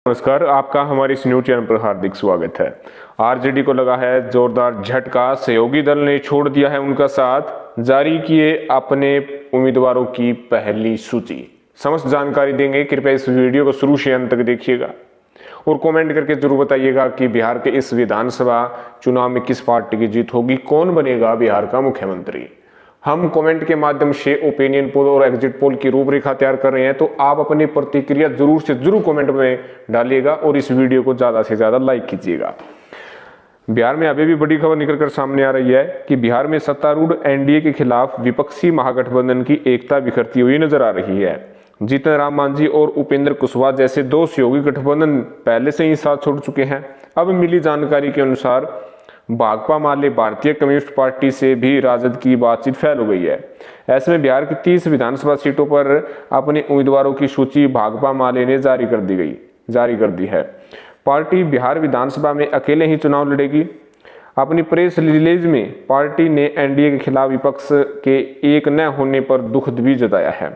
नमस्कार, आपका हमारे इस न्यूज चैनल पर हार्दिक स्वागत है। आरजेडी को लगा है जोरदार झटका, सहयोगी दल ने छोड़ दिया है उनका साथ, जारी किए अपने उम्मीदवारों की पहली सूची। समस्त जानकारी देंगे, कृपया इस वीडियो को शुरू से अंत तक देखिएगा और कमेंट करके जरूर बताइएगा कि बिहार के इस विधानसभा चुनाव में किस पार्टी की जीत होगी, कौन बनेगा बिहार का मुख्यमंत्री। हम कमेंट के माध्यम से ओपिनियन पोल और एग्जिट पोल की रूपरेखा तैयार कर रहे हैं, तो आप अपनी प्रतिक्रिया जरूर से जरूर कमेंट में डालिएगा और इस वीडियो को ज्यादा से ज्यादा लाइक कीजिएगा। बिहार में अभी भी बड़ी खबर निकलकर सामने आ रही है कि बिहार में सत्तारूढ़ एनडीए के खिलाफ विपक्षी महागठबंधन की एकता बिखरती हुई नजर आ रही है। जीतन राम मांझी और उपेंद्र कुशवाहा जैसे दो सहयोगी गठबंधन पहले से ही साथ छोड़ चुके हैं। अब मिली जानकारी के अनुसार भाकपा माले भारतीय कम्युनिस्ट पार्टी से भी राजद की बातचीत फैल गई है। ऐसे में बिहार की 30 विधानसभा सीटों पर अपने उम्मीदवारों की सूची भाकपा माले ने जारी कर दी है। पार्टी बिहार विधानसभा में अकेले ही चुनाव लड़ेगी। अपनी प्रेस रिलीज में पार्टी ने एनडीए के खिलाफ विपक्ष के एक न होने पर दुख भी जताया है।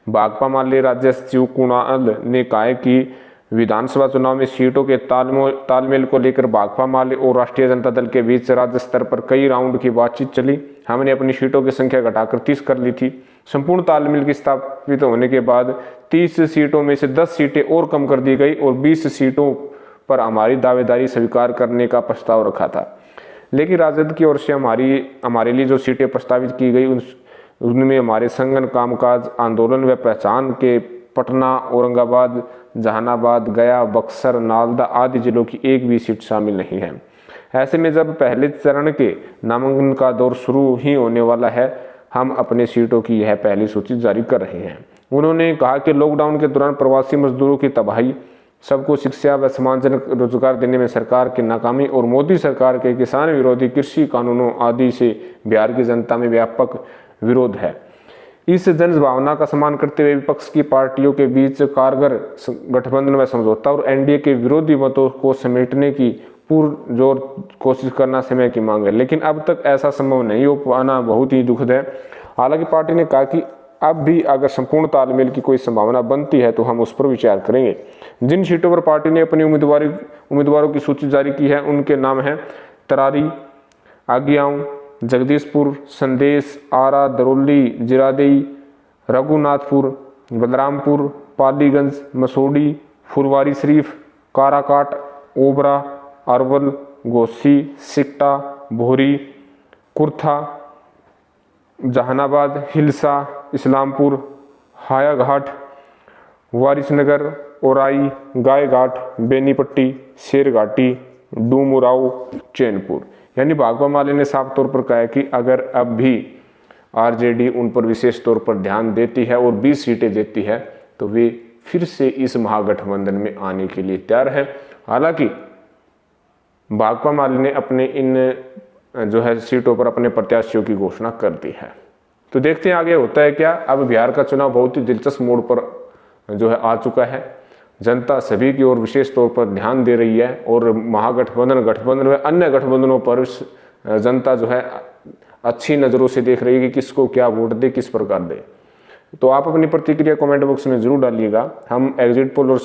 भाकपा माले राज्य सचिव कुणाल ने कहा है कि विधानसभा चुनाव में सीटों के तालमेल को लेकर भाकपा माले और राष्ट्रीय जनता दल के बीच राज्य स्तर पर कई राउंड की बातचीत चली। हमने अपनी सीटों की संख्या घटाकर 30 कर ली थी। संपूर्ण तालमेल की स्थापित होने के बाद 30 सीटों में से 10 सीटें और कम कर दी गई और 20 सीटों पर हमारी दावेदारी स्वीकार करने का प्रस्ताव रखा था, लेकिन राजद की ओर से हमारे लिए जो सीटें प्रस्तावित की गई उनमें हमारे संगठन, कामकाज, आंदोलन व पहचान के पटना, औरंगाबाद, जहानाबाद, गया, बक्सर, नालंदा आदि जिलों की एक भी सीट शामिल नहीं है। ऐसे में जब पहले चरण के नामांकन का दौर शुरू ही होने वाला है, हम अपने सीटों की यह पहली सूची जारी कर रहे हैं। उन्होंने कहा कि लॉकडाउन के दौरान प्रवासी मजदूरों की तबाही, सबको शिक्षा व सम्मानजनक रोजगार देने में सरकार की नाकामी और मोदी सरकार के किसान विरोधी कृषि कानूनों आदि से बिहार की जनता में व्यापक विरोध है। इस जनभावना का सम्मान करते हुए विपक्ष की पार्टियों के बीच कारगर गठबंधन व समझौता और एनडीए के विरोधी मतों को समेटने की पुरजोर कोशिश करना समय की मांग है, लेकिन अब तक ऐसा संभव नहीं हो पाना बहुत ही दुखद है। हालांकि पार्टी ने कहा कि अब भी अगर संपूर्ण तालमेल की कोई संभावना बनती है तो हम उस पर विचार करेंगे। जिन सीटों पर पार्टी ने अपनी उम्मीदवारों की सूची जारी की है उनके नाम हैं तरारी, आगियाओं, जगदीशपुर, संदेश, आरा, दरौली, जिरादेई, रघुनाथपुर, बलरामपुर, पालीगंज, मसोडी, फुलवारी शरीफ, काराकाट, ओबरा, अरवल, गोसी, सिकटा, भोरी, कुर्था, जहानाबाद, हिलसा, इस्लामपुर, हायाघाट, वारिसनगर, ओराई, गायघाट, बेनीपट्टी, शेरघाटी, डूमराव, चैनपुर। यानी भाकपा माले ने साफ तौर पर कहा है कि अगर अब भी आरजेडी उन पर विशेष तौर पर ध्यान देती है और 20 सीटें देती है तो वे फिर से इस महागठबंधन में आने के लिए तैयार है। हालांकि भाकपा माले ने अपने इन सीटों पर अपने प्रत्याशियों की घोषणा कर दी है। तो देखते हैं आगे होता है क्या। अब बिहार का चुनाव बहुत ही दिलचस्प मोड़ पर आ चुका है। जनता सभी की ओर विशेष तौर पर ध्यान दे रही है और गठबंधन व अन्य गठबंधनों पर जनता अच्छी नज़रों से देख रही है कि किसको क्या वोट दे, किस प्रकार दे। तो आप अपनी प्रतिक्रिया कमेंट बॉक्स में जरूर डालिएगा। हम एग्जिट पोल और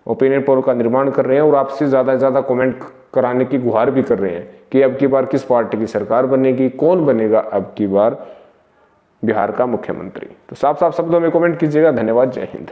ओपिनियन पोल का निर्माण कर रहे हैं और आपसे ज़्यादा से ज़्यादा कमेंट कराने की गुहार भी कर रहे हैं कि अब की बार किस पार्टी की सरकार बनेगी, कौन बनेगा अब की बार बिहार का मुख्यमंत्री। तो साफ साफ शब्दों में कमेंट कीजिएगा। धन्यवाद, जय हिंद।